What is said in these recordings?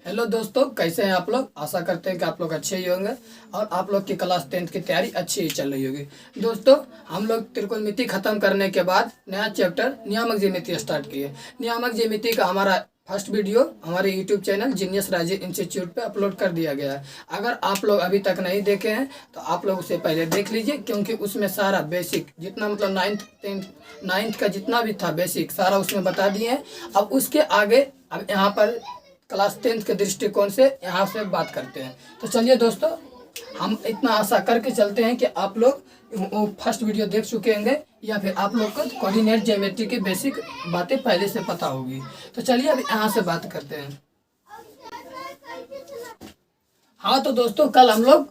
Hello दोस्तों, कैसे हैं आप लोग। आशा करते हैं कि आप लोग अच्छे ही होंगे और आप लोग की क्लास 10th की तैयारी अच्छी ही चल रही होगी। दोस्तों, हम लोग त्रिकोणमिति खत्म करने के बाद नया चैप्टर नियामक ज्यामिति स्टार्ट किए। नियामक ज्यामिति का हमारा फर्स्ट वीडियो हमारे YouTube channel genius Rajiv institute पे अपलोड कर दिया गया है। अगर आप लोग अभी तक नहीं देखे हैं तो आप लोग उसे पहले देख लीजिए, क्योंकि उसमें सारा बेसिक जितना मतलब नाइन्थ का जितना भी था बेसिक सारा उसमें बता दिए हैं। अब उसके आगे अब यहाँ पर क्लास 10th के दृष्टिकोण से यहाँ से बात करते हैं। तो चलिए दोस्तों, हम इतना आशा करके चलते हैं कि आप लोग वो फर्स्ट वीडियो देख चुके होंगे या फिर आप लोग को कोऑर्डिनेट ज्योमेट्री की बेसिक बातें पहले से पता होगी। तो चलिए अब यहाँ से बात करते हैं। हाँ तो दोस्तों, कल हम लोग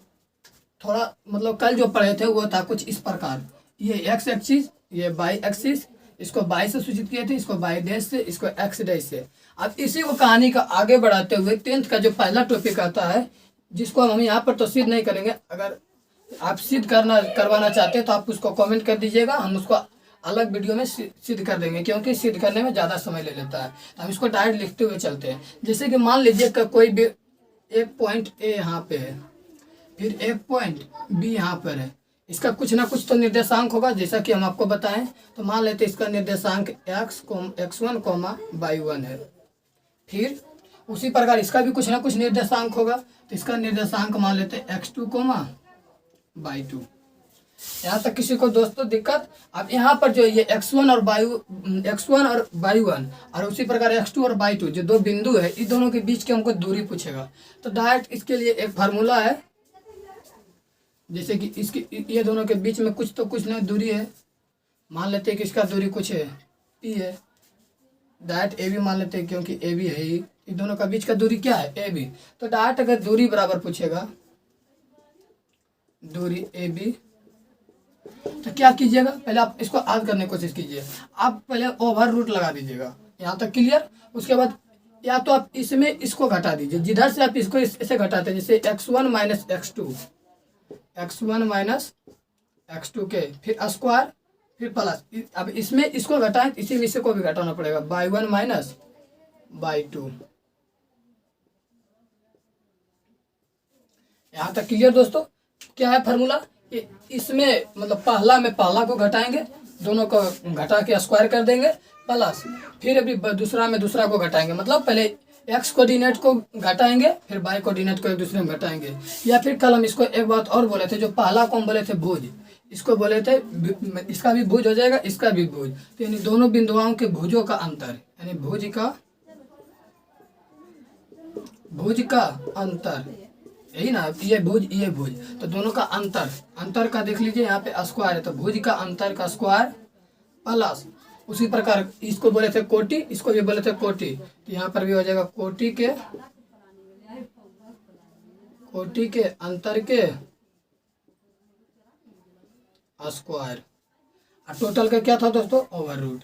थोड़ा मतलब कल जो पढ़े थे वो था कुछ इस प्रकार। ये एक्स एक्सिस, ये वाई एक्सिस, इसको बाई से सूचित किए थे, इसको बाई डैश से, इसको एक्स डैश से। अब इसी को कहानी का आगे बढ़ाते हुए 10th का जो पहला टॉपिक आता है, जिसको हम यहाँ पर तो सिद्ध नहीं करेंगे, अगर आप सिद्ध करवाना चाहते हैं तो आप उसको कमेंट कर दीजिएगा, हम उसको अलग वीडियो में सिद्ध कर देंगे, क्योंकि सिद्ध करने में ज़्यादा समय ले लेता है। तो हम इसको डायरेक्ट लिखते हुए चलते हैं। जैसे कि मान लीजिए कि कोई भी एक पॉइंट ए यहाँ पे है, फिर एक पॉइंट बी यहाँ पर है, इसका कुछ ना कुछ तो निर्देशांक होगा। जैसा कि हम आपको बताएं तो मान लेते हैं इसका निर्देशांक x1, y1 है। फिर उसी प्रकार इसका भी कुछ ना कुछ निर्देशांक होगा, तो इसका निर्देशांक मान लेते हैं x2, y2। यहाँ तक किसी को दोस्तों दिक्कत। अब यहाँ पर जो ये x1 और y1 और उसी प्रकार x2 और y2 जो दो बिंदु है, इन दोनों के बीच की हमको दूरी पूछेगा। तो डायरेक्ट इसके लिए एक फार्मूला है, जैसे कि इसकी ये दोनों के बीच में कुछ तो कुछ ना दूरी है। मान लेते हैं कि इसका दूरी कुछ है p है, डायरेक्ट ए बी मान लेते हैं, क्योंकि ए बी है ही। इन दोनों का बीच का दूरी क्या है, ए बी। तो डायरेक्ट अगर दूरी बराबर पूछेगा, दूरी ए बी, तो क्या कीजिएगा, पहले आप इसको याद करने की कोशिश कीजिए। आप पहले ओवर रूट लगा दीजिएगा, यहाँ तक क्लियर। उसके बाद या तो आप इसमें इसको घटा दीजिए, जिधर से आप इसको इसे घटाते हैं, जैसे x1 माइनस x2 के फिर स्क्वायर फिर प्लस। अब इसमें इसको घटाएं, इसी में इसे को भी घटाना पड़ेगा, y1 माइनस y2। यहाँ तक क्लियर दोस्तों। क्या है फार्मूला, इसमें मतलब पहला में पहला को घटाएंगे, दोनों को घटा के स्क्वायर कर देंगे, प्लस फिर अभी दूसरा में दूसरा को घटाएंगे, मतलब पहले एक्स कोऑर्डिनेट को घटाएंगे फिर वाई कोऑर्डिनेट को एक दूसरे में घटाएंगे। या फिर कल हम इसको एक बात और बोले थे, जो पहला को हम बोले थे भुज, इसको बोले थे इसका भी भुज हो जाएगा, इसका भी भुज। तो यानी दोनों बिंदुओं के भुजों का अंतर, यानी भुज का अंतर, यही ना, ये भुज ये भुज, तो दोनों का अंतर का देख लीजिए, यहाँ पे स्क्वायर है, तो भुज का अंतर का स्क्वायर प्लस उसी प्रकार इसको बोले थे कोटि, इसको भी बोले थे कोटि, तो यहाँ पर भी हो जाएगा कोटि के अंतर के स्क्वायर। और टोटल का क्या था दोस्तों, ओवर रूट।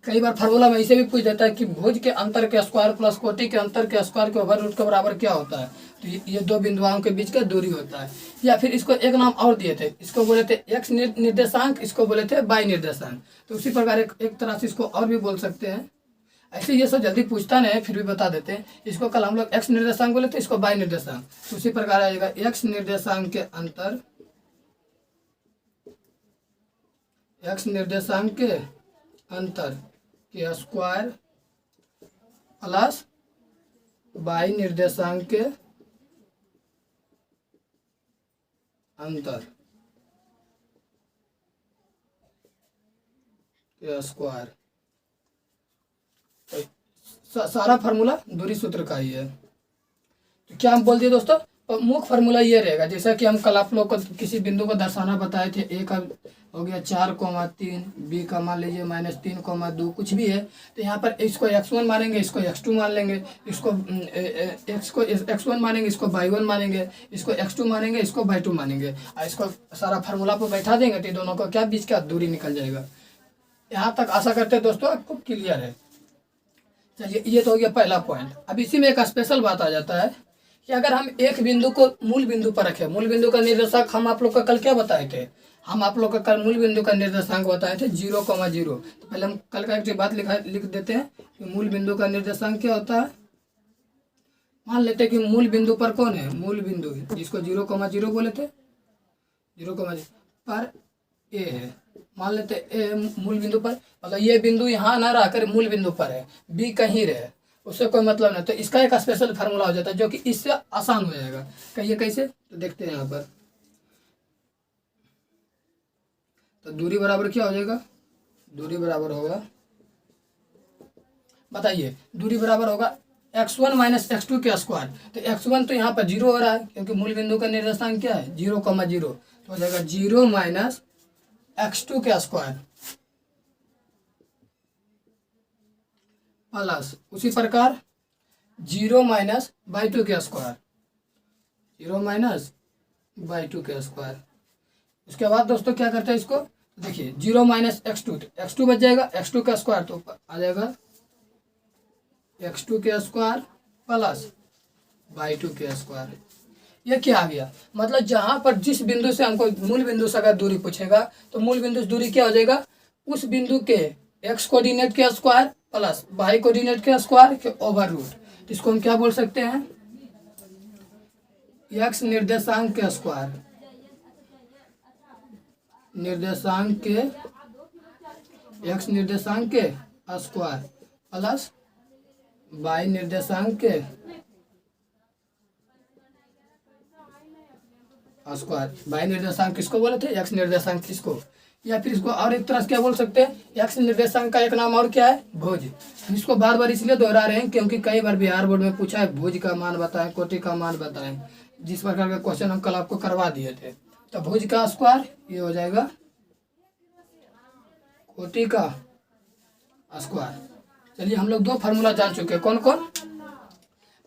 कई बार फार्मूला में इसे भी पूछ देता है कि भुज के अंतर के स्क्वायर प्लस कोटि के अंतर के स्क्वायर के ओवर रूट के बराबर क्या होता है। तो ये दो बिंदुओं के बीच का दूरी होता है। या फिर इसको एक नाम और दिए थे, इसको बोले थे एक्स निर्देशांक, इसको बोले थे वाई निर्देशांक। तो उसी प्रकार एक तरह से इसको और भी बोल सकते हैं। ऐसे ये सब जल्दी पूछता नहीं है, फिर भी बता देते हैं। इसको कल हम लोग एक्स निर्देशांक बोले थे, इसको वाई निर्देशांक। तो उसी प्रकार आएगा एक्स निर्देशांक के अंतर, एक्स निर्देशांक के अंतर के स्क्वायर प्लस वाई निर्देशांक के अंतर के स्क्वायर। तो सारा फार्मूला दूरी सूत्र का ही है। तो क्या हम बोल दिए दोस्तों, मुख्य फार्मूला ये रहेगा। जैसा कि हम कल आप लोग को किसी बिंदु को दर्शाना बताए थे, ए का हो गया 4,3, बी का मान लीजिए -3,2, कुछ भी है। तो यहाँ पर इसको x1 मानेंगे, इसको x2 मान लेंगे, इसको x1 मानेंगे, इसको y1 मानेंगे, इसको x2 मानेंगे, इसको y2 मानेंगे, और इसको सारा फार्मूला पर बैठा देंगे, तो दोनों को क्या बीच का दूरी निकल जाएगा। यहाँ तक आशा करते हैं दोस्तों आपको क्लियर है। चलिए, ये तो हो गया पहला पॉइंट। अब इसी में एक स्पेशल बात आ जाता है कि अगर हम एक बिंदु को मूल बिंदु पर रखें, मूल बिंदु का निर्देशांक हम आप लोग का कल क्या बताए थे, हम आप लोग का कल मूल बिंदु का निर्देशांक बताए थे 0,0। तो पहले हम कल का एक बात लिख देते हैं कि मूल बिंदु का निर्देशांक क्या होता है, मान लेते हैं कि मूल बिंदु पर कौन है, मूल बिंदु जिसको 0,0 बोले थे, 0,0 पर ए है। मान लेते ए मूल बिंदु पर, मतलब ये बिंदु यहाँ ना रहकर मूल बिंदु पर है, बी कहीं रहे, उससे कोई मतलब नहीं। तो इसका एक स्पेशल फार्मूला हो जाता है जो कि इससे आसान हो जाएगा। कहिए कैसे, तो देखते हैं यहाँ पर। तो दूरी बराबर क्या हो जाएगा, दूरी बराबर होगा, बताइए, दूरी बराबर होगा x1 माइनस x2 के स्क्वायर। तो x1 तो यहाँ पर 0 हो रहा है क्योंकि मूल बिंदु का निर्देशांक क्या है, 0,0। तो हो जाएगा 0 माइनस x2 के स्क्वायर प्लस उसी प्रकार 0 माइनस बाई 2 के स्क्वायर, 0 माइनस बाई 2 के स्क्वायर। उसके बाद दोस्तों क्या करते हैं इसको, देखिए 0 माइनस x2, x2 बच जाएगा, x2 का स्क्वायर तो आ जाएगा x2 के स्क्वायर प्लस बाई 2 के स्क्वायर। ये क्या आ गया, मतलब जहां पर जिस बिंदु से हमको मूल बिंदु से अगर दूरी पूछेगा तो मूल बिंदु से दूरी क्या हो जाएगा, उस बिंदु के x कोऑर्डिनेट के स्क्वायर प्लस y कोऑर्डिनेट के स्क्वायर के ओवर रूट। इसको हम क्या बोल सकते हैं, x निर्देशांक के स्क्वायर, निर्देशांक के x निर्देशांक के स्क्वायर प्लस y निर्देशांक के स्क्वायर। y निर्देशांक किसको बोले थे, x निर्देशांक किसको, या फिर इसको और एक तरह से क्या बोल सकते हैं, x निर्देशांक का एक नाम और क्या है, भुज। हम इसको बार बार इसलिए दोहरा रहे हैं क्योंकि कई बार बिहार बोर्ड में पूछा है भुज का मान बताएं, कोटि का मान बताएं, जिस प्रकार का क्वेश्चन हम कल आपको करवा दिए थे। तो भुज का स्क्वायर ये हो जाएगा कोटि का स्क्वायर। चलिए हम लोग दो फार्मूला जान चुके हैं, कौन कौन।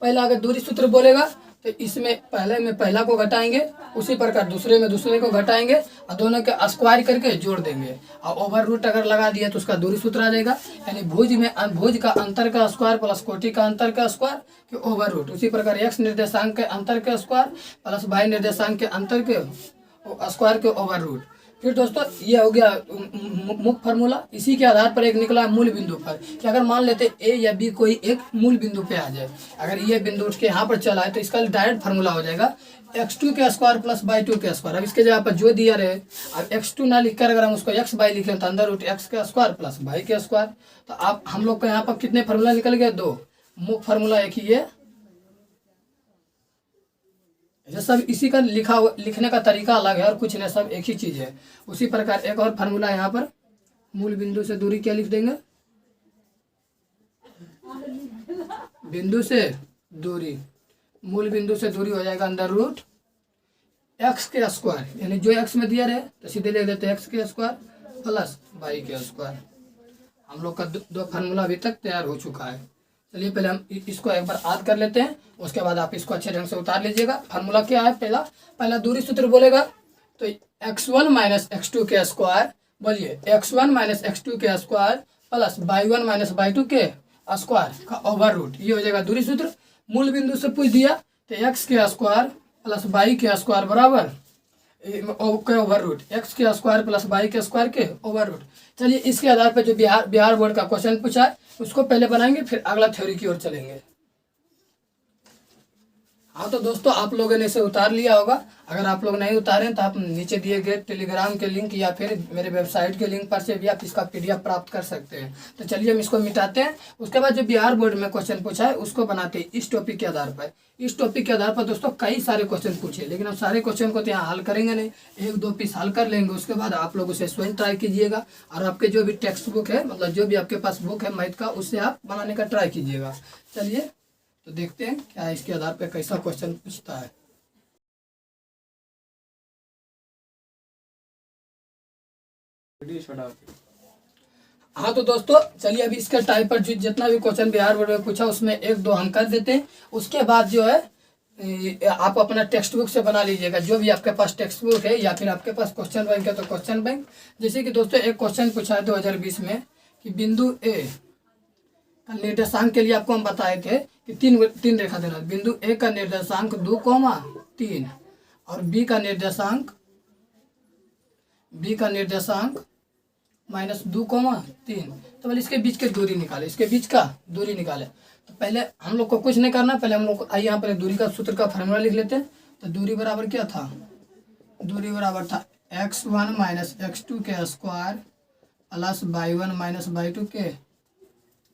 पहला अगर दूरी सूत्र बोलेगा तो इसमें पहले में पहला को घटाएंगे, उसी प्रकार दूसरे में दूसरे को घटाएंगे और दोनों के स्क्वायर करके जोड़ देंगे और ओवर रूट अगर लगा दिया तो उसका दूरी सूत्र आ जाएगा। यानी भुज में भुज का अंतर का स्क्वायर प्लस कोटि का अंतर का स्क्वायर के ओवर रूट। उसी प्रकार x निर्देशांक के अंतर के स्क्वायर प्लस y निर्देशांक के अंतर के स्क्वायर के ओवर रूट। फिर दोस्तों ये हो गया मुख्य फार्मूला। इसी के आधार पर एक निकला मूल बिंदु पर कि अगर मान लेते ए या बी कोई एक मूल बिंदु पे आ जाए, अगर ये बिंदु उठ के यहाँ पर चला है तो इसका डायरेक्ट फार्मूला हो जाएगा x2 के स्क्वायर प्लस y2 के स्क्वायर। अब इसके जगह पर जो दिया रहे, अब x2 ना लिखकर अगर हम उसको x बाई लिखें तो अंदर रूट x के स्क्वायर प्लस y के स्क्वायर। तो आप हम लोग को यहाँ पर कितने फार्मूला निकल गए, दो। मुख्य फार्मूला एक ही है, ये सब इसी का लिखने का तरीका अलग है और कुछ नहीं, सब एक ही चीज है। उसी प्रकार एक और फार्मूला यहाँ पर, मूल बिंदु से दूरी क्या लिख देंगे, बिंदु से दूरी, मूल बिंदु से दूरी हो जाएगा अंदर रूट x के स्क्वायर, यानी जो x में दिया रहे तो सीधे लिख देते हैं x के स्क्वायर प्लस y के स्क्वायर। हम लोग का दो फार्मूला अभी तक तैयार हो चुका है। चलिए पहले हम इसको एक बार याद कर लेते हैं, उसके बाद आप इसको अच्छे ढंग से उतार लीजिएगा। फार्मूला क्या है, पहला दूरी सूत्र बोलेगा तो x1 माइनस x2 के स्क्वायर, बोलिए x1 माइनस x2 के square plus y1 minus y2 के स्क्वायर का ओवर रूट, ये हो जाएगा दूरी सूत्र। मूल बिंदु से पूछ दिया तो x के स्क्वायर प्लस y के स्क्वायर बराबर के ओवर रूट, x के स्क्वायर प्लस y के स्क्वायर के ओवर रूट। चलिए इसके आधार पर जो बिहार बोर्ड का क्वेश्चन पूछा है उसको पहले बनाएंगे, फिर अगला थ्योरी की ओर चलेंगे। हाँ तो दोस्तों आप लोगों ने इसे उतार लिया होगा। अगर आप लोग नहीं उतारें तो आप नीचे दिए गए टेलीग्राम के लिंक या फिर मेरे वेबसाइट के लिंक पर से भी आप इसका PDF प्राप्त कर सकते हैं। तो चलिए हम इसको मिटाते हैं, उसके बाद जो बिहार बोर्ड में क्वेश्चन पूछा है उसको बनाते हैं इस टॉपिक के आधार पर। इस टॉपिक के आधार पर दोस्तों कई सारे क्वेश्चन पूछे, लेकिन हम सारे क्वेश्चन को तो यहाँ हल करेंगे नहीं, एक दो पीस हल कर लेंगे। उसके बाद आप लोग उसे स्वयं ट्राई कीजिएगा और आपके जो भी टेक्स्ट बुक है, मतलब जो भी आपके पास बुक है मैथ का, उससे आप बनाने का ट्राई कीजिएगा। चलिए तो देखते हैं क्या इसके आधार पर कैसा क्वेश्चन पूछता है। हाँ तो दोस्तों चलिए अभी इसके टाइप पर जितना भी क्वेश्चन बिहार बोर्ड में पूछा उसमें एक दो हम कर देते हैं। उसके बाद जो है आप अपना टेक्स्ट बुक से बना लीजिएगा, जो भी आपके पास टेक्स्ट बुक है या फिर आपके पास क्वेश्चन बैंक है तो क्वेश्चन बैंक। जैसे कि दोस्तों एक क्वेश्चन पूछा है 2020 में कि बिंदु ए का निर्देशांक के लिए आपको हम बताए थे कि तीन रेखा देना। बिंदु ए का निर्देशांक 2,3 और बी का निर्देशांक -2,3। तो बोले इसके बीच के दूरी निकाले, इसके बीच का दूरी निकाले। तो पहले हम लोग को कुछ नहीं करना, पहले हम लोग आइए यहाँ पर दूरी का सूत्र का फार्मूला लिख लेते हैं। तो दूरी बराबर क्या था, दूरी बराबर था x1 माइनस x2 के square plus y1 minus y2 के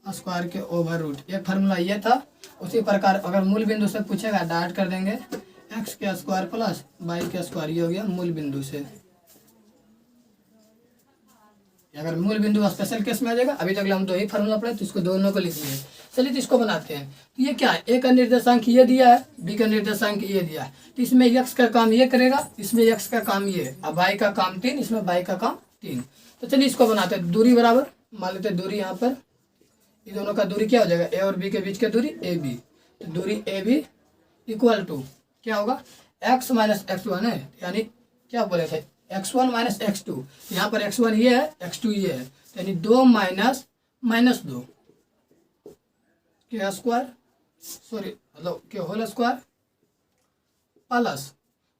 स्क्वायर के ओवर रूट, एक फार्मूला ये था। उसी प्रकार अगर मूल बिंदु से पूछेगा डायरेक्ट कर देंगे x के स्क्वायर प्लस y के स्क्वायर, ये हो गया मूल बिंदु से। अगर मूल बिंदु स्पेशल केस में आ जाएगा, अभी तक हम दो ही फार्मूला पढ़े तो इसको दोनों को लिख लिए। चलिए तो इसको बनाते हैं। तो ये क्या है, ए का निर्देशांक ये दिया है, बी का निर्देशांक ये दिया है, तो इसमें x का काम ये करेगा, इसमें x का काम ये, अब y का काम 3, इसमें y का काम 3। तो चलिए इसको बनाते हैं। दूरी बराबर मान लेते हैं, दूरी यहाँ पर ये दोनों का दूरी क्या हो जाएगा, ए और बी के बीच की दूरी ए बी। तो दूरी ए बी इक्वल टू क्या होगा, x माइनस x1 है, यानी क्या बोले थे x1 माइनस x2, यहाँ पर x1 ये है, x2 ये है, यानी 2 माइनस माइनस 2 के स्क्वायर, सॉरी मतलब के होल स्क्वायर प्लस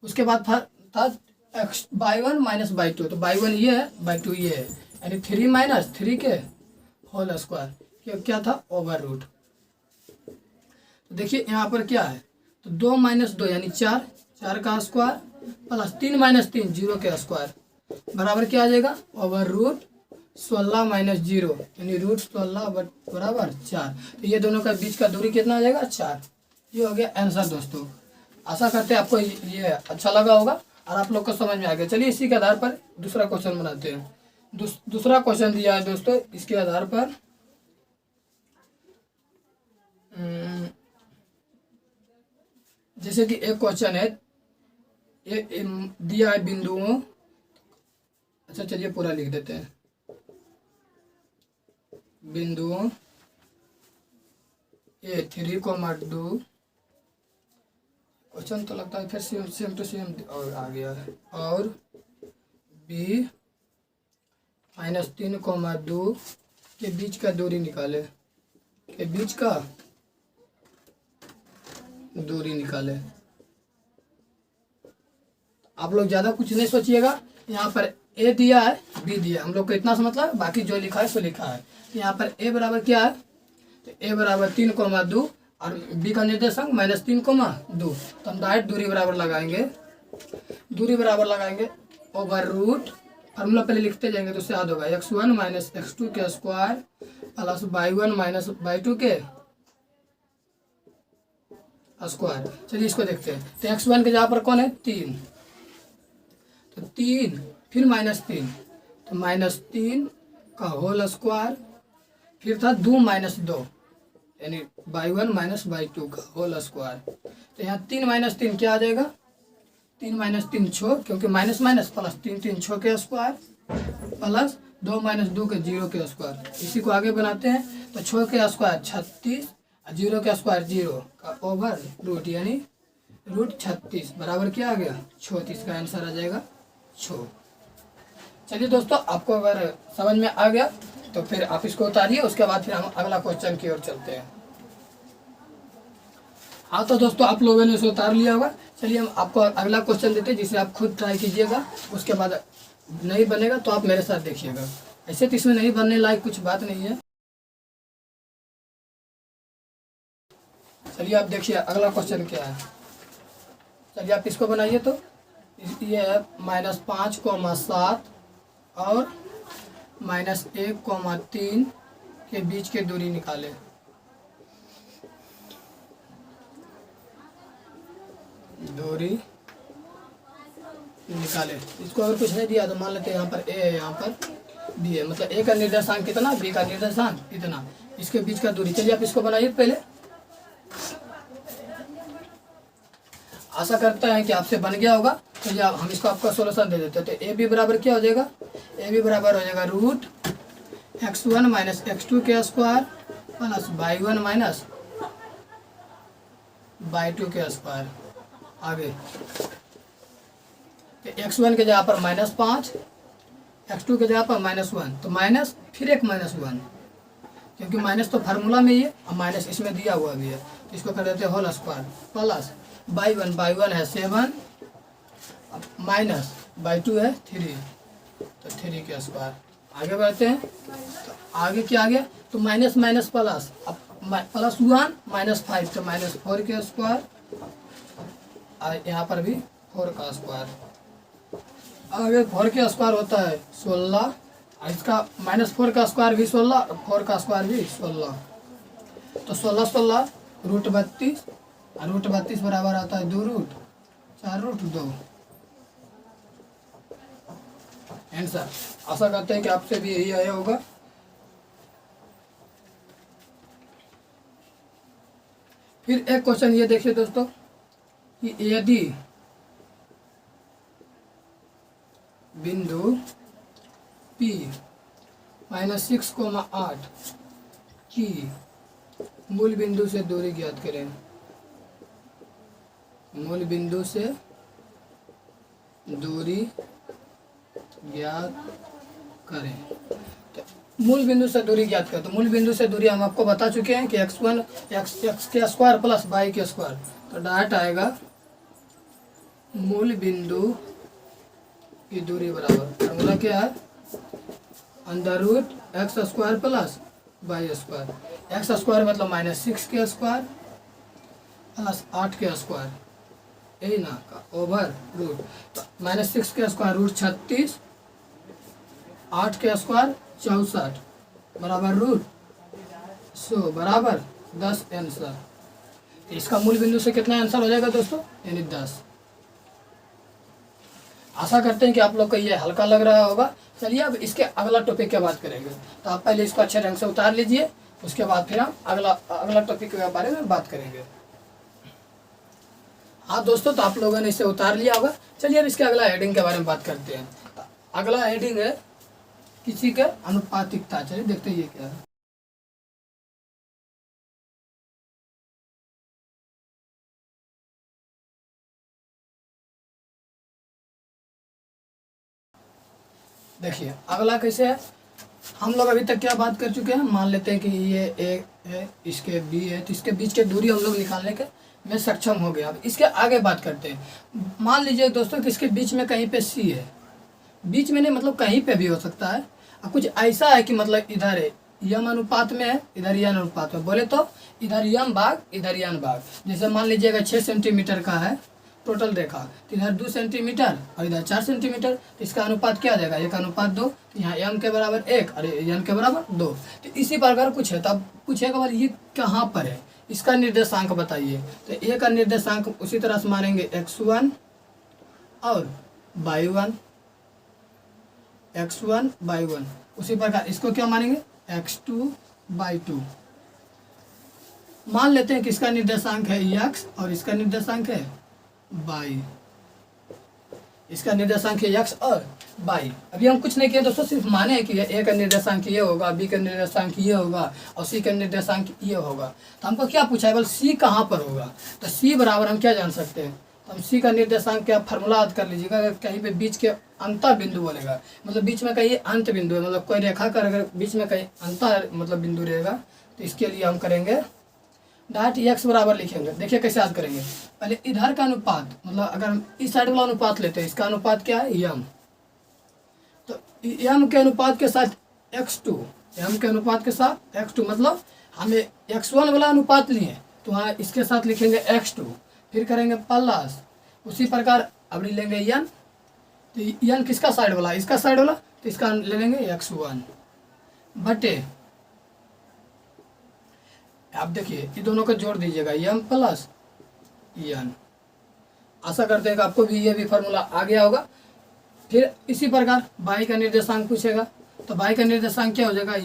उसके बाद था y1 माइनस y2, तो y1 ये है, y2 ये है, यानी 3 माइनस 3 के होल स्क्वायर, क्या था ओवर रूट। तो देखिए यहाँ पर क्या है, तो 2 माइनस 2 यानी 4 का स्क्वायर प्लस 3 माइनस 3 0 के स्क्वायर बराबर क्या आ जाएगा, ओवर रूट 16 माइनस 0 यानी रूट 16 बराबर 4। तो ये दोनों का बीच का दूरी कितना आ जाएगा, 4। ये हो गया आंसर दोस्तों। आशा करते हैं आपको ये अच्छा लगा होगा और आप लोग को समझ में आ गया। चलिए इसी के आधार पर दूसरा क्वेश्चन बनाते हैं। दूसरा क्वेश्चन दिया है दोस्तों, इसके आधार पर जैसे कि एक क्वेश्चन है ये दिया है बिंदुओं, अच्छा चलिए पूरा लिख देते हैं, बिंदुओं A3,2, क्वेश्चन तो लगता है फिर सेम टू सेम और आ गया है, और B माइनस 3,2 के बीच का दूरी निकाले, के बीच का दूरी निकाले। आप लोग ज़्यादा कुछ नहीं सोचिएगा, यहाँ पर ए दिया है, बी दिया, हम लोग को इतना समझ है, बाकी जो लिखा है सो लिखा है। यहाँ पर ए बराबर क्या है, तो ए बराबर 3,2 और बी का निर्देशांक माइनस 3,2, तो हम डायरेक्ट दूरी बराबर लगाएंगे, दूरी बराबर लगाएंगे ओवर रूट, फार्मूला पहले लिखते जाएंगे तो उससे याद होगा, x1 माइनस x2 के square plus y1 minus y2 के स्क्वायर। चलिए इसको देखते हैं। तो x1 के जगह पर कौन है, 3, तो 3 फिर माइनस 3, तो माइनस 3 का होल स्क्वायर, फिर था 2 माइनस 2 यानी y1 माइनस y2 का होल स्क्वायर। तो यहाँ 3 माइनस 3 क्या आ जाएगा, 3 माइनस 3 6, क्योंकि माइनस माइनस प्लस 3 3 6 के स्क्वायर प्लस 2 माइनस 2 के 0 के स्क्वायर। इसी को आगे बनाते हैं, तो 6 के स्क्वायर 36, 0 के स्क्वायर 0 का ओवर रूट यानी रूट 36 बराबर क्या आ गया, 36 का आंसर आ जाएगा 6। चलिए दोस्तों, आपको अगर समझ में आ गया तो फिर आप इसको उतारिए, उसके बाद फिर हम अगला क्वेश्चन की ओर चलते हैं। हाँ तो दोस्तों, आप लोगों ने इसे उतार लिया होगा। चलिए हम आपको अगला क्वेश्चन देते हैं, जिसे आप खुद ट्राई कीजिएगा, उसके बाद नहीं बनेगा तो आप मेरे साथ देखिएगा। ऐसे तो इसमें नहीं बनने लायक कुछ बात नहीं है। चलिए आप देखिए अगला क्वेश्चन क्या है। चलिए आप इसको बनाइए। तो ये है -5,7 और -1,3 के बीच के दूरी निकाले। दूरी निकाले। इसको अगर कुछ नहीं दिया तो मान लेते हैं यहाँ पर ए है, यहाँ पर बी है, मतलब ए का निर्देशांक कितना, बी का निर्देशांक इतना, इसके बीच का दूरी। चलिए आप इसको बनाइए पहले। आशा करता है कि आपसे बन गया होगा। चलिए हम इसको आपका सोल्यूशन दे देते हैं। तो ए बी बराबर क्या हो जाएगा, ए बी बराबर हो जाएगा रूट x1 माइनस x2 के square plus y1 minus y2 के स्क्वायर। आगे तो x1 के जगह पर -5, x2 के जगह पर -1, तो माइनस फिर एक -1, क्योंकि माइनस तो फार्मूला में ही है और माइनस इसमें दिया हुआ भी है, तो इसको कर देते हैं होल स्क्वायर प्लस y1 है 7 माइनस y2 है 3, तो 3 के स्क्वायर। आगे बढ़ते हैं। तो आगे क्या आ गया, तो माइनस माइनस प्लस, अब +1 -5 तो -4 के स्क्वायर, और यहाँ पर भी 4 का स्क्वायर। अगर 4 के स्क्वायर होता है 16, इसका -4 का स्क्वायर भी 16, 4 का स्क्वायर भी 16, तो 16 16 √32, और √32 बराबर आता है 2 रूट 4 रूट 2 आंसर। आशा करते हैं कि आपसे भी यही आया होगा। फिर एक क्वेश्चन ये देखिए दोस्तों कि यदि बिंदु P -6,8 की मूल बिंदु से दूरी ज्ञात करें। मूल बिंदु से दूरी ज्ञात करें, तो मूल बिंदु से दूरी ज्ञात करें। तो मूल बिंदु से दूरी हम आपको बता चुके हैं कि x1 x के स्क्वायर प्लस y के स्क्वायर, तो डायरेक्ट आएगा मूल बिंदु की दूरी बराबर फॉर्मूला क्या है, √x² plus y square. X square मतलब -6 के स्क्वायर प्लस 8 के स्क्वायर, यही ना का ओवर रूट। तो -6 के स्क्वायर √36, 8 के स्क्वायर 64 बराबर √100 बराबर 10 आंसर। इसका मूल बिंदु से कितना आंसर हो जाएगा दोस्तों, यानी 10। आशा करते हैं कि आप लोग को ये हल्का लग रहा होगा। चलिए अब इसके अगला टॉपिक की बात करेंगे। तो आप पहले इसको अच्छे ढंग से उतार लीजिए, उसके बाद फिर हम अगला टॉपिक के बारे में बात करेंगे। हाँ दोस्तों, तो आप लोगों ने इसे उतार लिया होगा। चलिए अब इसके अगला हेडिंग के बारे में बात करते हैं। अगला हेडिंग है किसी का अनुपातिकता। चलिए देखते हैं ये क्या है। देखिए अगला कैसे है, हम लोग अभी तक क्या बात कर चुके हैं। मान लेते हैं कि ये ए है, इसके बी है, तो इसके बीच के दूरी हम लोग निकालने के में सक्षम हो गया। अब इसके आगे बात करते हैं। मान लीजिए दोस्तों कि इसके बीच में कहीं पे सी है, बीच में नहीं मतलब कहीं पे भी हो सकता है। अब कुछ ऐसा है कि मतलब इधर है यम अनुपात में है, इधर यन अनुपात में, बोले तो इधर यम भाग इधर यन भाग। जैसे मान लीजिए अगर 6 सेंटीमीटर का है टोटल रेखा, तो इधर 2 सेंटीमीटर और इधर 4 सेंटीमीटर, तो इसका अनुपात क्या आ जाएगा, 1:2। तो यहाँ यम के बराबर 1 और यन के बराबर 2। तो इसी प्रकार कुछ है। तब पूछेगा भाई ये कहाँ पर है, इसका निर्देशांक बताइए। तो ए का निर्देशांक उसी तरह से मानेंगे x1 और y1, x1 y1। उसी प्रकार इसको क्या मानेंगे, x2 y2। मान लेते हैं कि इसका निर्देशांक है x और इसका निर्देशांक है y। इसका निर्देशांक है x और y। अभी हम कुछ नहीं किए दोस्तों, सिर्फ माने हैं कि a का निर्देशांक ये होगा, b का निर्देशांक ये होगा और c का निर्देशांक ये होगा। तो हमको क्या पूछा है, बोल c कहाँ पर होगा। तो c बराबर हम क्या जान सकते हैं, तो हम c का निर्देशांक क्या फॉर्मूला याद कर लीजिएगा। अगर कहीं पे बीच के अंतर बिंदु बोलेगा, मतलब बीच में कहीं अंत बिंदु है, मतलब कोई रेखा का अगर बीच में कहीं अंतर मतलब बिंदु रहेगा, तो इसके लिए हम करेंगे डाट x बराबर लिखेंगे। देखिए कैसे याद करेंगे। पहले इधर का अनुपात, मतलब अगर हम इस साइड वाला अनुपात लेते हैं, इसका अनुपात क्या है यम, तो यम के अनुपात के साथ x2, यम के अनुपात के साथ x2, मतलब हमें x1 वाला अनुपात लिए तो वहाँ इसके साथ लिखेंगे x2, फिर करेंगे प्लस। उसी प्रकार अब लेंगे यन, तो यन किसका साइड वाला, इसका साइड वाला, तो इसका ले लेंगे x1 बटे। आप देखिए ये दोनों को जोड़ दीजिएगा, यम प्लस यन। आशा करते हैं कि आपको भी ये भी फार्मूला आ गया होगा। फिर इसी प्रकार y का निर्देशांक पूछेगा, तो y का निर्देशांक क्या हो जाएगा,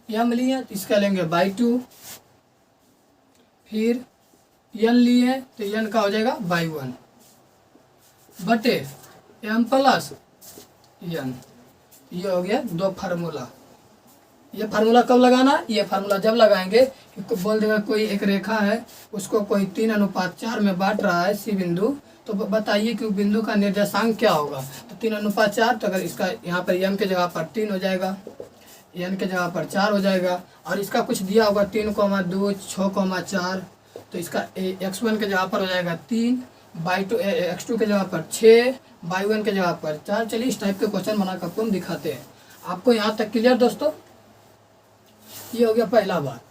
यम लिए तो इसका लेंगे y2, फिर यन लिए तो यन का हो जाएगा y1 बटे m प्लस यन। ये हो गया दो फार्मूला। ये फार्मूला कब लगाना, ये फार्मूला जब लगाएंगे कि बोल देगा कोई एक रेखा है, उसको कोई 3:4 में बांट रहा है सी बिंदु, तो बताइए कि बिंदु का निर्देशांक क्या होगा। तो 3:4, तो अगर इसका यहाँ पर m के जगह पर 3 हो जाएगा, n के जगह पर 4 हो जाएगा, और इसका कुछ दिया होगा 3,2 6,4, तो इसका x1 के जगह पर हो जाएगा 3, x2 के जगह पर 6, y1 के जगह पर 4। चलिए इस टाइप के क्वेश्चन बनाकर आपको हम दिखाते हैं। आपको यहाँ तक क्लियर दोस्तों, ये हो गया पहला बात।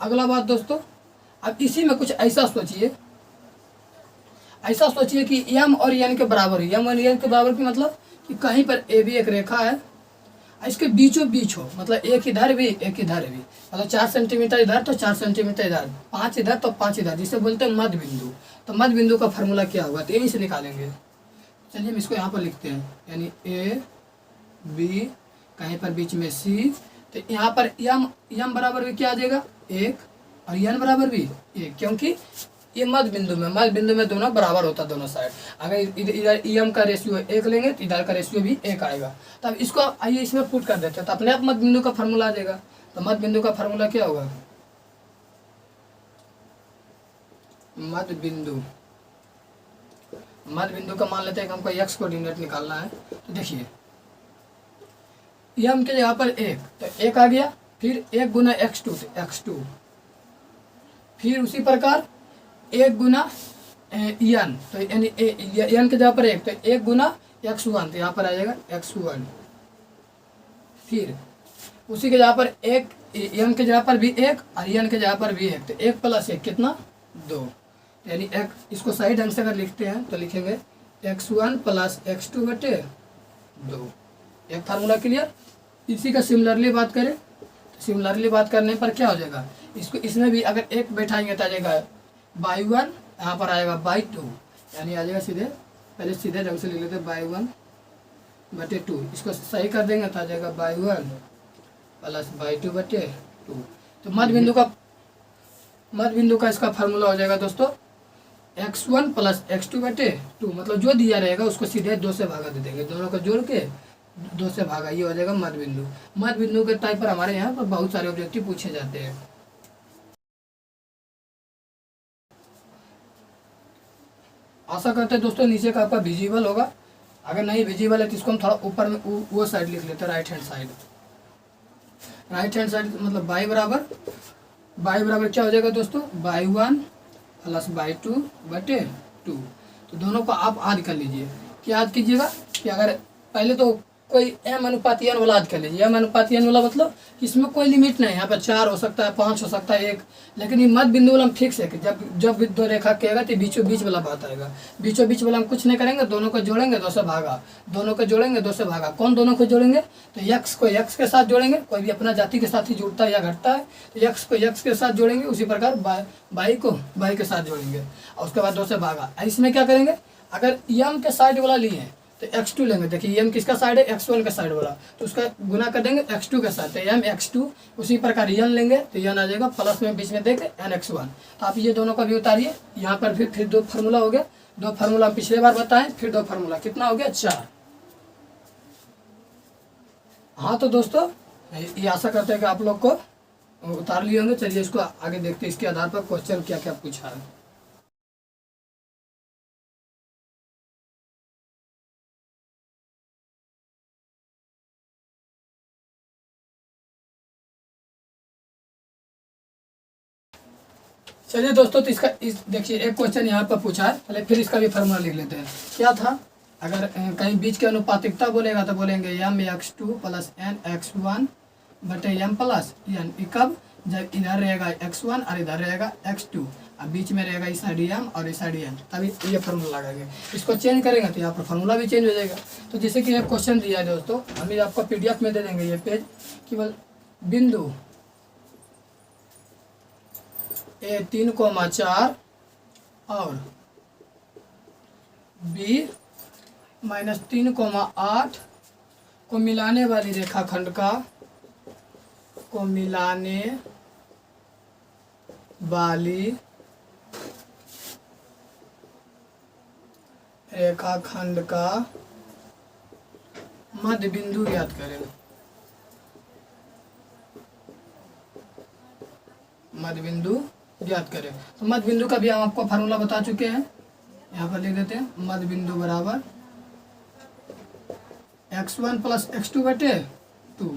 अगला बात दोस्तों, अब इसी में कुछ ऐसा सोचिए, ऐसा सोचिए कि यम और एन के बराबर है। यम और एन के बराबर की मतलब कि कहीं पर ए भी एक रेखा है, इसके बीचों बीच हो, मतलब एक इधर भी एक इधर भी, मतलब 4 सेंटीमीटर इधर तो 4 सेंटीमीटर इधर, 5 इधर तो 5 इधर, जिसे बोलते हैं मध्य बिंदु। तो मध्य बिंदु का फार्मूला क्या होगा, तो यहीं से निकालेंगे। चलिए हम इसको यहाँ पर लिखते हैं, यानी ए बी, कहीं पर बीच में सी। तो यहाँ पर यम बराबर भी क्या आ जाएगा, 1, और एन बराबर भी 1, क्योंकि ये मध्य बिंदु में दोनों बराबर होता है, दोनों साइड। अगर इधर एम का रेशियो 1 लेंगे तो इधर का रेशियो भी 1 आएगा। तो अब इसको आइए इसमें पुट कर देते हैं, तो अपने आप मध्य बिंदु का फार्मूला आ जाएगा। तो मध्य बिंदु का फार्मूला क्या होगा, मध्य बिंदु का मान लेते हैं कि हमको एक्स कोऑर्डिनेट निकालना है। तो देखिए एम के जगह पर 1, तो 1 आ गया, फिर 1 गुना x2 तो x2, फिर उसी प्रकार 1 गुना एन, तो यानी एन के जगह पर 1, तो 1 गुना x1, तो यहाँ पर आ जाएगा x1, फिर उसी के जगह पर 1 एन के जगह पर भी 1 और एन के जगह पर भी 1, तो 1 + 1 कितना, 2, यानी इसको सही ढंग से अगर लिखते हैं तो लिखेंगे x1 + x2 बटे 2। एक फार्मूला क्लियर। इसी का सिमिलरली बात करें, सिमिलरली बात करने पर क्या हो जाएगा, इसको इसमें भी अगर 1 बैठाएंगे तो आ जाएगा y1, यहाँ पर आएगा y2, यानी आ जाएगा सीधे, पहले सीधे ढंग से लिख लेते हैं y1 बटे 2, इसको सही कर देंगे तो आ जाएगा y1 + y2 बटे 2। तो मध्य बिंदु का इसका फार्मूला हो जाएगा दोस्तों x1 + x2 बटे 2, मतलब जो दिया रहेगा उसको सीधे 2 से भागा दे देंगे, दोनों को जोड़ के 2 से भागा, ये हो जाएगा मध्य बिंदु। मध्य बिंदु के टाइप पर हमारे यहाँ पर बहुत सारे ऑब्जेक्टिव पूछे जाते हैं। आशा करते हैं दोस्तों नीचे का आपका विजिबल होगा, अगर नहीं विजिबल है तो इसको हम थोड़ा ऊपर में वो साइड लिख लेते हैं, राइट हैंड साइड मतलब y बराबर क्या हो जाएगा दोस्तों, y1 + y2 बटे 2। तो दोनों को आप आद कर लीजिए। क्या आद कीजिएगा कि अगर पहले तो कोई m अनुपात n वाला आद कर लीजिए। m अनुपात n वाला मतलब इसमें कोई लिमिट नहीं है, यहाँ पर 4 हो सकता है, 5 हो सकता है, 1, लेकिन ये मध्य बिंदु वाला हम फिक्स है कि जब दो रेखा कहेगा तो बीचों बीच वाला बात आएगा। बीचों बीच वाला हम कुछ नहीं करेंगे, दोनों को जोड़ेंगे 2 से भागा, दोनों को जोड़ेंगे 2 से भागा। कौन दोनों को जोड़ेंगे, तो x को x के साथ जोड़ेंगे, कोई भी अपना जाति के साथ ही जुड़ता है या घटता है, तो x को x के साथ जोड़ेंगे, उसी प्रकार y को y के साथ जोड़ेंगे और उसके बाद 2 से भागा। इसमें क्या करेंगे, अगर m के साइड वाला लिए तो x2 लेंगे, देखिए m किसका साइड है, x1 का साइड वाला, तो उसका गुना कर देंगे x2 के साथ, तो m x2। उसी प्रकार n लेंगे तो n आ जाएगा प्लस में बीच में देके nx1। तो आप ये दोनों का भी उतारिए, यहाँ पर फिर 2 फार्मूला हो गया, 2 फार्मूला पिछले बार बताएं, फिर 2 फार्मूला कितना हो गया, 4। हाँ तो दोस्तों ये आशा करते हैं कि आप लोग को उतार लिए होंगे। चलिए इसको आगे देखते हैं, इसके आधार पर क्वेश्चन क्या क्या पूछा है। चलिए दोस्तों, तो इसका देखिए एक क्वेश्चन यहाँ पर पूछा है, पहले फिर इसका भी फार्मूला लिख लेते हैं। क्या था, अगर कहीं बीच की अनुपातिकता बोलेगा तो बोलेंगे m(x2 + n(x1) बटे m + n। कब, जब इधर रहेगा x1 और इधर रहेगा x2 और बीच में रहेगा इस साइड m और इस साइड n, तभी ये फार्मूला लगाएंगे। इसको चेंज करेंगे तो यहाँ पर फार्मूला भी चेंज हो जाएगा। तो जैसे कि एक क्वेश्चन दिया है दोस्तों, हम ये आपको PDF में दे देंगे, ये पेज केवल बिंदु A 3,4 और B -3,8 को मिलाने वाली रेखाखंड का मध्य बिंदु ज्ञात करें। मध्य बिंदु ज्ञात करें, तो मध्य बिंदु का भी हम आपको फार्मूला बता चुके हैं, यहाँ पर लिख देते हैं। मध्य बिंदु बराबर x1 + x2 बटे 2,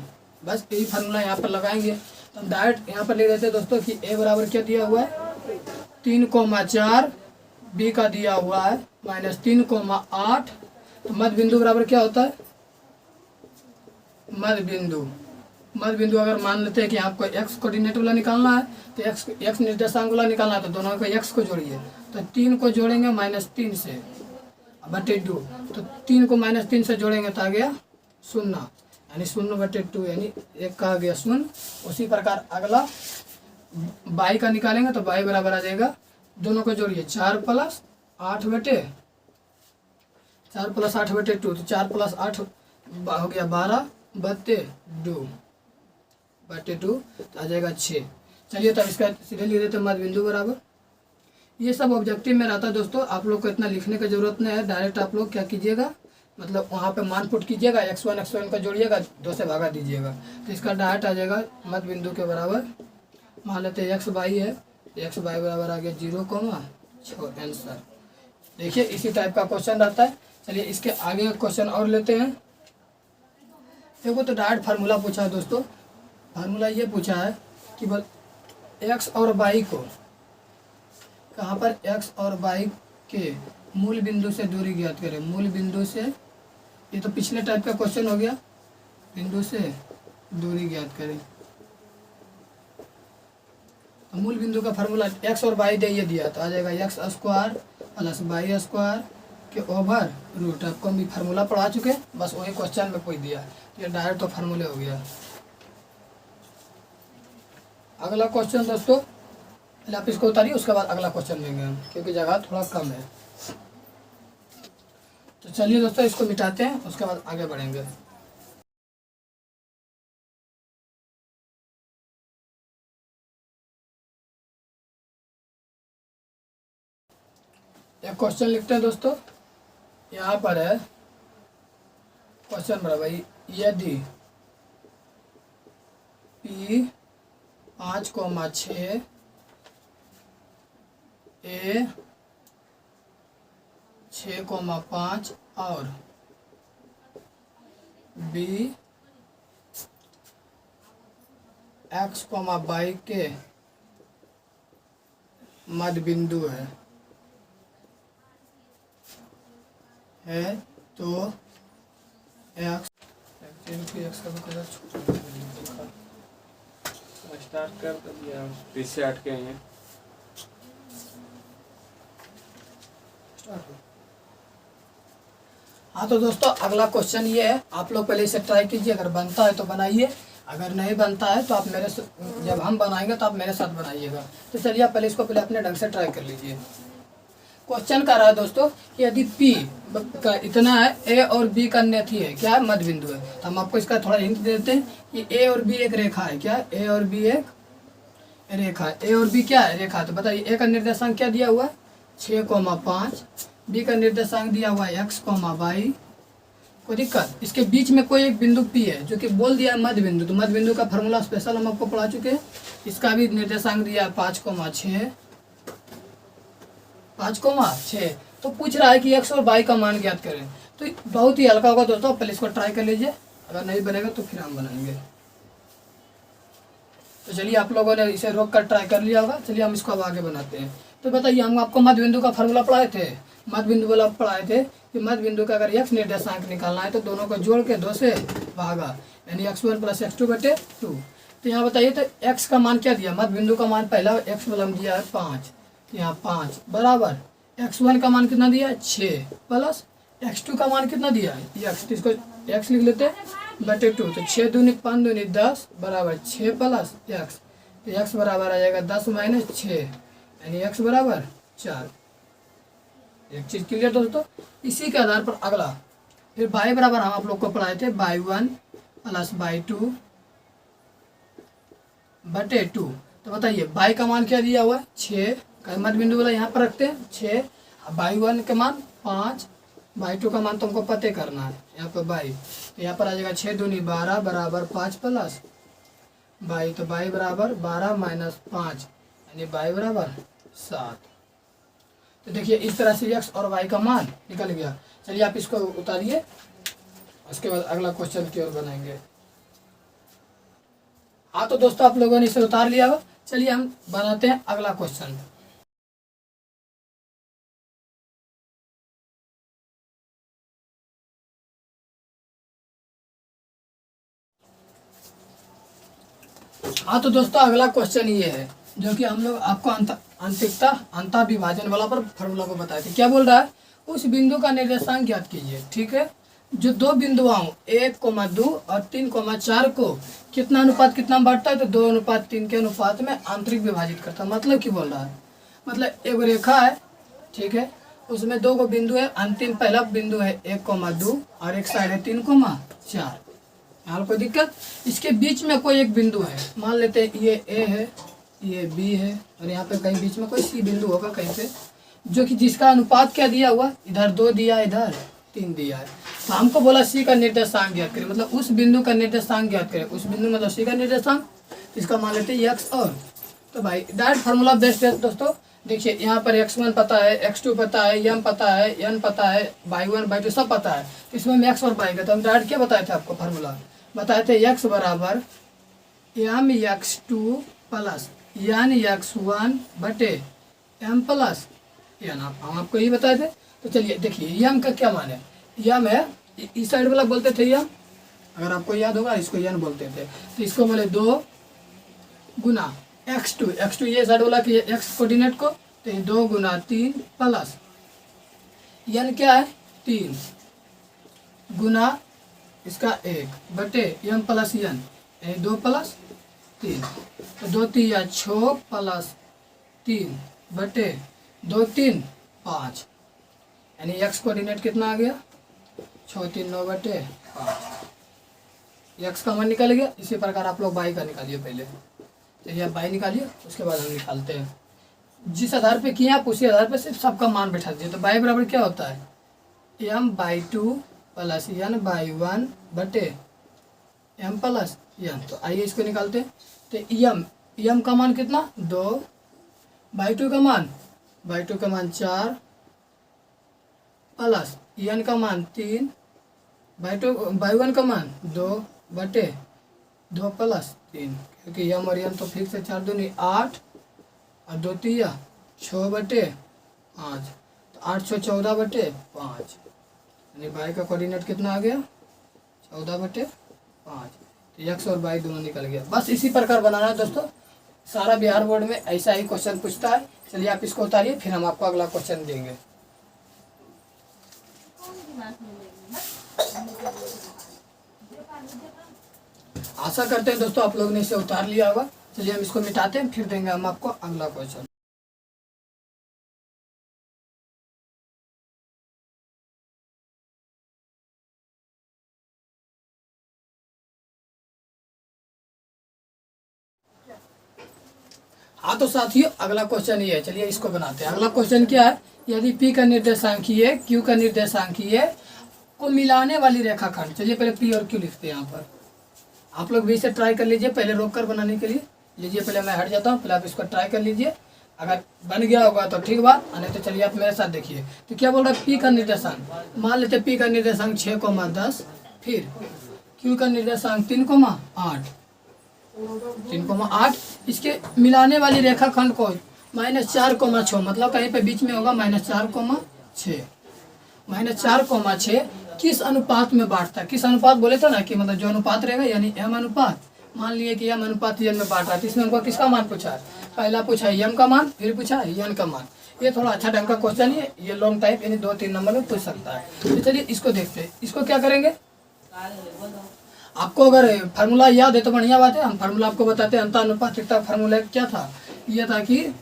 बस यही फार्मूला यहाँ पर लगाएंगे। तो हम डायरेक्ट यहाँ पर लिख देते हैं दोस्तों कि a बराबर क्या दिया हुआ है, 3,4, b का दिया हुआ है -3,8। तो मध्य बिंदु बराबर क्या होता है, मध्य बिंदु मध्य बिंदु अगर मान लेते हैं कि आपको एक्स कोऑर्डिनेट वाला निकालना है, तो एक्स निर्देशांक वाला निकालना है, तो दोनों को एक्स को जोड़िए। तो 3 को जोड़ेंगे -3 से बटे 2, तो 3 को -3 से जोड़ेंगे तो आ गया 0, यानी 0/2, यानी 1 का आ गया 0। उसी प्रकार अगला बाई का निकालेंगे तो बाई बराबर आ जाएगा, दोनों को जोड़िए 4 + 8/2, तो 4 + 8 हो गया 12/2, तो आ जाएगा 6। चलिए तब इसका सीधे लिख देते हैं मध्य बिंदु बराबर। ये सब ऑब्जेक्टिव में रहता है दोस्तों, आप लोग को इतना लिखने की जरूरत नहीं है। डायरेक्ट आप लोग क्या कीजिएगा, मतलब वहाँ पे मान पुट कीजिएगा, x1 का जोड़िएगा, 2 से भागा दीजिएगा, तो इसका डायरेक्ट आ जाएगा मध्य बिंदु के बराबर। मान लेते हैं x बाई है, x बाई बराबर आ गया 0,6 आंसर। देखिए इसी टाइप का क्वेश्चन रहता है। चलिए इसके आगे क्वेश्चन और लेते हैं। देखो तो डायरेक्ट फार्मूला पूछा है दोस्तों। फार्मूला ये पूछा है कि बस एक्स और वाई को कहाँ पर, एक्स और वाई के मूल बिंदु से दूरी ज्ञात करें। मूल बिंदु से, ये तो पिछले टाइप का क्वेश्चन हो गया, बिंदु से दूरी ज्ञात करें। तो मूल बिंदु का फार्मूला एक्स और वाई दे दिया, तो आ जाएगा x² + y² के ओवर रूट। आपको हम भी फार्मूला पढ़ा चुके, बस वही क्वेश्चन में पूछ दिया, ये डायरेक्ट तो फार्मूले हो गया। अगला क्वेश्चन दोस्तों, पहले आप इसको उतारिए, उसके बाद अगला क्वेश्चन लेंगे हम, क्योंकि जगह थोड़ा कम है। तो चलिए दोस्तों इसको मिटाते हैं, उसके बाद आगे बढ़ेंगे। एक क्वेश्चन लिखते हैं दोस्तों। यहाँ पर है क्वेश्चन बराबर, यदि P 5,6 A 6,5 और B x, y के मध्य बिंदु है तो x का भी कलर स्टार्ट कर दिया, पीछे अटके हैं। हाँ तो दोस्तों अगला क्वेश्चन ये है, आप लोग पहले इसे ट्राई कीजिए, अगर बनता है तो बनाइए, अगर नहीं बनता है तो आप मेरे जब हम बनाएंगे तो आप मेरे साथ बनाइएगा। तो चलिए आप पहले इसको पहले अपने ढंग से ट्राई कर लीजिए। क्वेश्चन कर रहा है दोस्तों, यदि P का इतना है, A और B का नेथी है, क्या है, मध्य बिंदु है, तो हम आपको इसका थोड़ा हिंट देते हैं कि A और B एक रेखा है। क्या A और B एक रेखा है, A और B क्या है, रेखा। तो बताइए A का निर्देशांक क्या दिया हुआ है 6,5, B का निर्देशांक दिया हुआ है x, y। कोई दिक्कत, इसके बीच में कोई एक बिंदु P है जो कि बोल दिया है मध्य बिंदु, तो मध्य बिंदु का फार्मूला स्पेशल हम आपको पढ़ा चुके हैं। इसका भी निर्देशांक दिया है 5,6, 5,6। तो पूछ रहा है कि x और y का मान ज्ञात करें। तो बहुत ही हल्का होगा दोस्तों, पहले इसको ट्राई कर लीजिए, अगर नहीं बनेगा तो फिर हम बनाएंगे। तो चलिए आप लोगों ने इसे रोक कर ट्राई कर लिया होगा, चलिए हम इसको अब आगे बनाते हैं। तो बताइए, हम आपको मध्य बिंदु का फार्मूला पढ़ाए थे, मध्य बिंदु वाला पढ़ाए थे कि मध्य बिंदु का अगर x निर्देशांक निकालना है तो दोनों को जोड़ के 2 से भागा, यानी x1 + x2/2। तो यहाँ बताइए तो x का मान क्या दिया, मध्य बिंदु का मान पहला x वाला दिया है 5, यहाँ 5 बराबर x1 का मान कितना दिया है 6 प्लस x2 का मान कितना दिया है x, इसको x लिख लेते हैं बटे 2, तो 6 दूनी 5 दूनी 10 बराबर 6 प्लस x, तो x बराबर आ जाएगा 10 - 6, यानी x बराबर 4। एक चीज क्लियर दोस्तों। इसी के आधार पर अगला फिर y बराबर हम आप लोग को पढ़ाए थे y1 + y2 बटे 2। तो बताइए y का मान क्या दिया हुआ है 6, मध्य बिंदु वाला यहाँ पर रखते हैं 6, y1 का मान 5, y2 का मान तुमको पते करना है यहाँ पर y, तो यहाँ पर आ जाएगा 6 दूनी 12 बराबर 5 प्लस y, तो y बराबर 12 - 5, यानी y बराबर 7। तो देखिए इस तरह से x और y का मान निकल गया। चलिए आप इसको उतारिए, उसके बाद अगला क्वेश्चन की ओर बनाएंगे। हाँ तो दोस्तों आप लोगों ने इसे उतार लिया होगा, चलिए हम बनाते हैं अगला क्वेश्चन। हाँ तो दोस्तों अगला क्वेश्चन ये है जो कि हम लोग आपको अंतः विभाजन वाला पर फॉर्मूला को बताए थे। क्या बोल रहा है, उस बिंदु का निर्देशांक ज्ञात कीजिए। ठीक है, जो दो बिंदुओं 1,2 और 3,4 को कितना अनुपात कितना बांटता है, तो 2:3 के अनुपात में आंतरिक विभाजित करता है। मतलब क्या बोल रहा है, मतलब एक रेखा है, ठीक है, उसमें दो को बिंदु है, अंतिम पहला बिंदु है 1,2 और एक साइड है 3,4। यहाँ कोई दिक्कत, इसके बीच में कोई एक बिंदु है, मान लेते हैं ये ए है, ये बी है, और यहाँ पे कहीं बीच में कोई सी बिंदु होगा कहीं पे, जो कि जिसका अनुपात क्या दिया हुआ, इधर 2 दिया, इधर 3 दिया है। तो हमको बोला सी का निर्देशांक ज्ञात करें, मतलब उस बिंदु का निर्देशांक ज्ञात करें। उस बिंदु मतलब सी का निर्देशांक, इसका मान लेते हैं एक्स। और तो भाई डायरेक्ट फार्मूला बेस्ट है दोस्तों। देखिए यहाँ पर x1 पता है, x2 पता है, m पता है, n पता है, y1 y2 सब पता है। तो इसमें हम x और y का, तो हम डायरेक्ट क्या बताए थे आपको, फार्मूला बताए थे x बराबर m x2 plus n x1 बटे m प्लस n। हम आपको यही बताए थे। तो चलिए देखिए m का क्या मान है, m है, इस साइड वाला बोलते थे m, अगर आपको याद होगा इसको n बोलते थे। तो इसको बोले 2 गुना x2 ये साइड वाला कि x कोऑर्डिनेट को, तो ये 2 गुना 3 प्लस n क्या है 3 गुना इसका 1 बटे m प्लस n, 2 प्लस 3, तो 2 3 या 6 प्लस 3 बटे 2 3 5, यानी x कोऑर्डिनेट कितना आ गया 6 3 9 बटे 5। x का मान निकल गया। इसी प्रकार आप लोग y का निकालिए पहले, चलिए आप y निकालिए, उसके बाद हम निकालते हैं। जिस आधार पे किए आप उसी आधार पे सिर्फ सबका मान बैठा दीजिए। तो y बराबर क्या होता है m/2 प्लस n बाई 1 बटे m प्लस n। तो आइए इसको निकालते हैं। तो m का मान कितना 2, बाई 2 का मान 4 प्लस n का मान 3, बाई 1 का मान 2 बटे 2 प्लस 3, क्योंकि m और n तो फिर से 4 दूनी 8 और 2 3 6 बटे 5, तो 8 6 14 बटे 5, यानी y का कोऑर्डिनेट कितना आ गया 14 बटे 5। तो x और y दोनों निकल गया। बस इसी प्रकार बनाना है दोस्तों, सारा बिहार बोर्ड में ऐसा ही क्वेश्चन पूछता है। चलिए आप इसको उतारिए, फिर हम आपको अगला क्वेश्चन देंगे। आशा करते हैं दोस्तों आप लोगों ने इसे उतार लिया होगा। चलिए हम इसको मिटाते हैं, फिर देंगे हम आपको अगला क्वेश्चन। हाँ तो साथियों अगला क्वेश्चन ये है, चलिए इसको बनाते हैं। अगला क्वेश्चन क्या है, यदि P का निर्देशांकीय Q का निर्देशांकीय को मिलाने वाली रेखाखंड, चलिए पहले P और Q लिखते हैं। यहाँ पर आप लोग भी इसे ट्राई कर लीजिए पहले रोक कर बनाने के लिए। लीजिए पहले मैं हट जाता हूँ, पहले आप इसको ट्राई कर लीजिए, अगर बन गया होगा तो ठीक बात, नहीं तो चलिए आप मेरे साथ देखिए। तो क्या बोल रहा है, P का निर्देशांक, मान लेते P का निर्देशांक 6,10, फिर Q का निर्देशांक 3,8, 3,8, इसके मिलाने वाली रेखाखंड को -4,6, मतलब कहीं पे बीच में होगा -4,6, -4,6 किस अनुपात में बांटता है। किस अनुपात बोले थे ना कि मतलब जो अनुपात रहेगा, यानी m अनुपात, मान लिए कि m अनुपात n में बांट रहा है। तो इसमें हमको किसका मान पूछा है, पहला पूछा है m का मान, फिर पूछा है n का मान। ये थोड़ा अच्छा ढंग का क्वेश्चन है, ये लॉन्ग टाइप यानी 2-3 नंबर में पूछ सकता है। तो चलिए इसको देखते हैं। इसको क्या करेंगे, आपको अगर फार्मूला याद है तो बढ़िया बात है, हम फार्मूला आपको बताते हैं। अंतानुपातिकता फार्मूला क्या था, ये था कि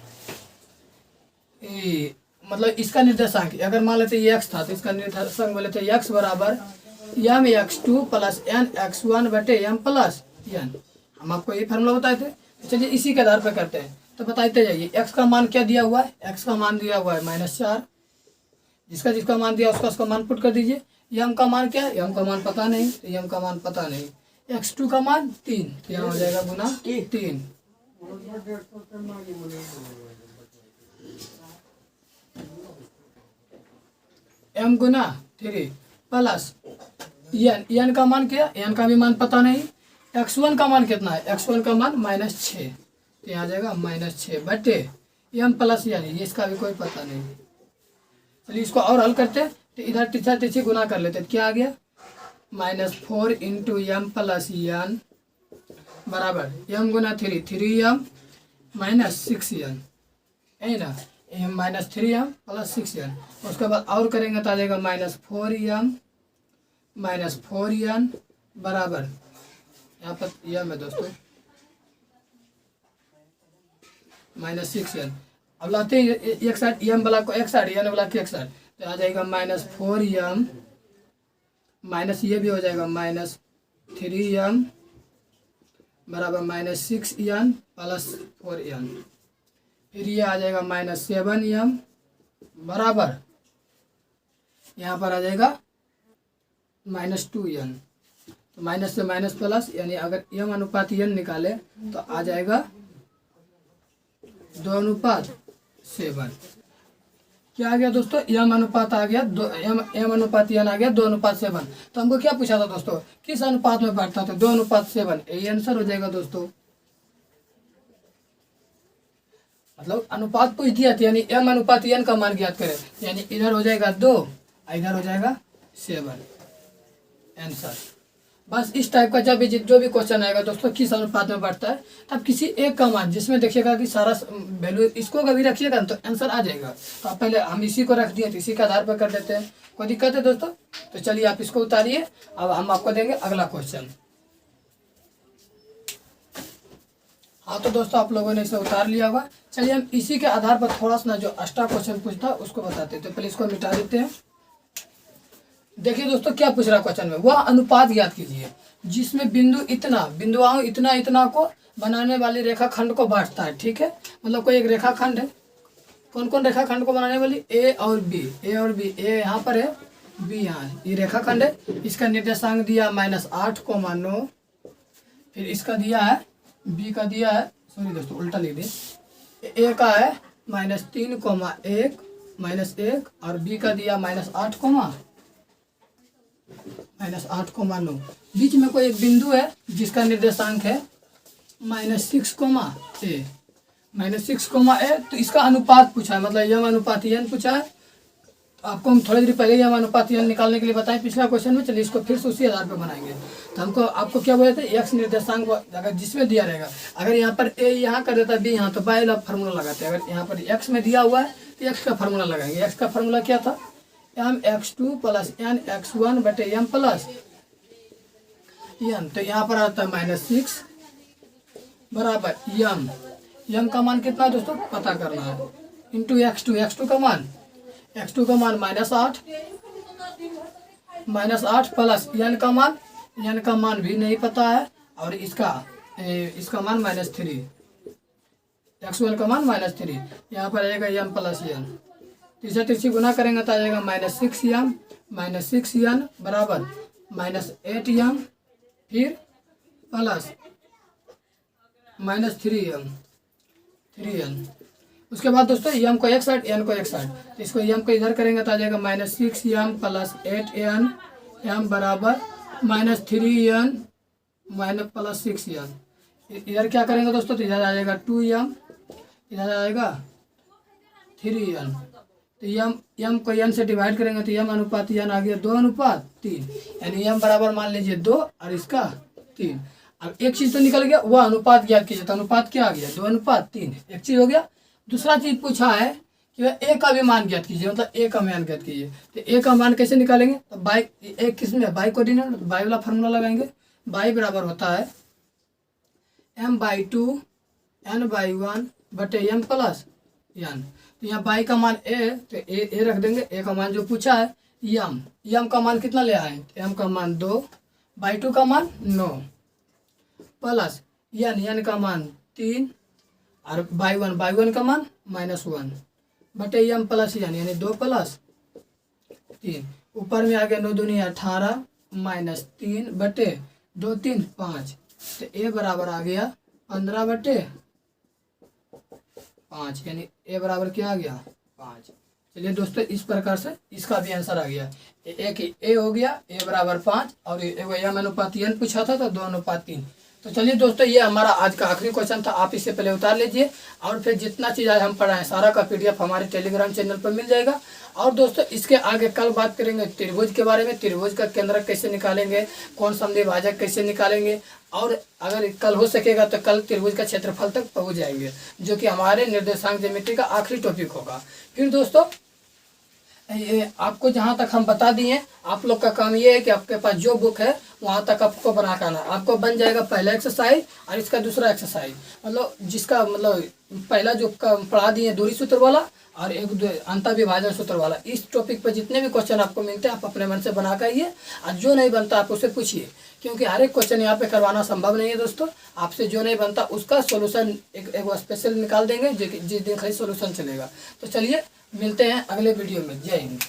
मतलब इसका निर्देशांक, अगर मान लेते ये x था तो इसका निर्देशांक बोले थे x बराबर m x2 plus n x1 बटे m प्लस n। हम आपको ये फार्मूला बताए थे। तो चलिए इसी के आधार पर करते हैं। तो बताते जाइए, x का मान क्या दिया हुआ है, x का मान दिया हुआ है -4, जिसका मान दिया उसका मान पुट कर दीजिए। m का मान क्या है, m का मान पता नहीं, तो m का मान पता नहीं। x2 का मान 3, तो यहाँ हो जाएगा गुना 3, m गुना 3 प्लस n का मान क्या, n का भी मान पता नहीं। x1 का मान कितना है, x1 का मान -6, तो यहाँ आ जाएगा -6 बटे m प्लस n, ये इसका भी कोई पता नहीं। चलिए इसको और हल करते हैं। तो इधर तीसरा तीसरी गुना कर लेते हैं, क्या आ गया -4 इंटू m प्लस n बराबर m गुना 3m माइनस 6n है ना, m minus 3m plus 6n। उसके बाद और करेंगे तो आ जाएगा माइनस 4m माइनस 4n बराबर, यहाँ पर यम है दोस्तों, माइनस 6n। अब लाते हैं एक साइड एम वाला को एक साइड, एन वाला को एक साइड, तो आ जाएगा माइनस 4m माइनस ये भी हो जाएगा माइनस 3m बराबर माइनस 6n प्लस 4n। फिर ये आ जाएगा माइनस 7m बराबर, यहाँ पर आ जाएगा माइनस 2n। तो माइनस से माइनस प्लस, यानी अगर m अनुपात n निकाले तो आ जाएगा 2:7। क्या आ गया दोस्तों, m अनुपात आ गया m अनुपात n आ गया 2:7। तो हमको क्या पूछा था दोस्तों, किस अनुपात में बढ़ता था, 2:7, यही आंसर हो जाएगा दोस्तों। मतलब अनुपात पूछ दिया था, यानी m अनुपात n का मान ज्ञात करें, यानी इधर हो जाएगा 2, इधर हो जाएगा 7 आंसर। बस इस टाइप का जब भी जो भी क्वेश्चन आएगा दोस्तों किस अनुपात में बढ़ता है, तब किसी एक का मान जिसमें देखिएगा कि सारा वैल्यू इसको कभी रखिएगा तो आंसर आ जाएगा। तो आप पहले हम इसी को रख दिए तो इसी के आधार पर कर देते हैं, कोई दिक्कत है दोस्तों। तो चलिए आप इसको उतारिए, अब हम आपको देंगे अगला क्वेश्चन। हाँ तो दोस्तों आप लोगों ने इसे उतार लिया होगा। चलिए हम इसी के आधार पर थोड़ा सा जो एक्स्ट्रा क्वेश्चन पूछता है उसको बताते हैं। तो पहले इसको मिटा देते हैं। देखिए दोस्तों क्या पूछ रहा है क्वेश्चन में, वह अनुपात ज्ञात कीजिए जिसमें बिंदुओं इतना को बनाने वाली रेखाखंड को बांटता है। ठीक है, मतलब कोई एक रेखाखंड है, कौन कौन रेखाखंड को बनाने वाली, ए और बी, ए यहाँ पर है, बी यहाँ है, ये रेखाखंड है। इसका निर्देशांक दिया -8,9, फिर इसका दिया है, बी का दिया है, सॉरी दोस्तों उल्टा लिख दिए, ए का है -3,1 -1 और बी का दिया -8,9। बीच में कोई एक बिंदु है जिसका निर्देशांक है -6,a, तो इसका अनुपात पूछा है, मतलब यम अनुपात n पूछा है। तो आपको हम थोड़ी देर पहले यम अनुपात n निकालने के लिए बताएं पिछला क्वेश्चन में। चलिए इसको फिर से उसी आधार पर बनाएंगे। तो हमको आपको क्या बोले थे, x निर्देशांक अगर जिसमें दिया रहेगा, अगर यहाँ पर a यहाँ कर देता है, b यहाँ, तो बाय वाला फार्मूला लगाते हैं। अगर यहाँ पर x में दिया हुआ है तो x का फार्मूला लगाएंगे। x का फार्मूला क्या था, mx2 प्लस nx1 बटे m प्लस n। तो यहाँ पर आता है -6 बराबर m का मान कितना दोस्तों पता करना है, इंटू x2 का मान -8 प्लस n का मान भी नहीं पता है, और इसका मान -3, x1 का मान -3। यहाँ पर आएगा m प्लस n, तीसरी गुना करेंगे तो आ जाएगा -6m बराबर -8m फिर प्लस -3n। उसके बाद दोस्तों m को एक साइड n को एक साइड, तो इसको m को इधर करेंगे तो आ जाएगा -6m प्लस 8n m बराबर -3n प्लस 6n। इधर क्या करेंगे दोस्तों, तो इधर आ जाएगा 2m, इधर आ जाएगा 3n। तो m को n से डिवाइड करेंगे तो m अनुपात n आ गया 2:3, यानी m बराबर मान लीजिए 2 और इसका 3। अब एक चीज तो निकल गया, वह अनुपात ज्ञात कीजिए, तो अनुपात क्या आ गया 2:3, एक चीज हो गया। दूसरा चीज पूछा है कि वह a का भी मान ज्ञात कीजिए, मतलब a का मान ज्ञात कीजिए। तो a का मान कैसे निकालेंगे, तो बाई एक किसमें बाई कोऑर्डिनेट, बाई वाला फार्मूला लगाएंगे। बाई बराबर होता है m/2 n/1 बटे m प्लस n। तो यहाँ बाई का मान a, तो a रख देंगे। a का मान जो पूछा है m का मान कितना ले आए, m का मान 2, बाई 2 का मान 9 प्लस n का मान 3 और बाई 1 का मान -1 बटे m प्लस n, यानी 2 प्लस 3। ऊपर में आ गया 9 दूनी 18 -3 बटे 2 3 5, तो a बराबर आ गया 15 बटे 5, यानी a बराबर क्या आ गया 5। चलिए दोस्तों इस प्रकार से इसका भी आंसर आ गया, एक a हो गया, a बराबर 5, और m अनुपात n पूछा था तो 2:3। तो चलिए दोस्तों, ये हमारा आज का आखिरी क्वेश्चन था। आप इसे पहले उतार लीजिए और फिर जितना चीज़ आज हम पढ़ाएं सारा का PDF हमारे टेलीग्राम चैनल पर मिल जाएगा। और दोस्तों, इसके आगे कल बात करेंगे त्रिभुज के बारे में, त्रिभुज का केंद्रक कैसे निकालेंगे, कौन समद्वि भाजक कैसे निकालेंगे, और अगर कल हो सकेगा तो कल त्रिभुज का क्षेत्रफल तक पहुँच जाएंगे, जो कि हमारे निर्देशांक ज्योमेट्री का आखिरी टॉपिक होगा। फिर दोस्तों, ये आपको जहाँ तक हम बता दिए, आप लोग का काम ये है कि आपके पास जो बुक है वहाँ तक आपको बना के आना। आपको बन जाएगा पहला एक्सरसाइज और इसका दूसरा एक्सरसाइज, मतलब जिसका मतलब पहला जो पढ़ा दिए दूरी सूत्र वाला और एक अंतःविभाजन सूत्र वाला। इस टॉपिक पर जितने भी क्वेश्चन आपको मिलते हैं आप अपने मन से बना कर आइए, और जो नहीं बनता आप उससे पूछिए, क्योंकि हर एक क्वेश्चन यहाँ पे करवाना संभव नहीं है दोस्तों। आपसे जो नहीं बनता उसका सोल्यूशन एक स्पेशल निकाल देंगे, जिस दिन खाली सोल्यूशन चलेगा। तो चलिए मिलते हैं अगले वीडियो में। जय हिंद।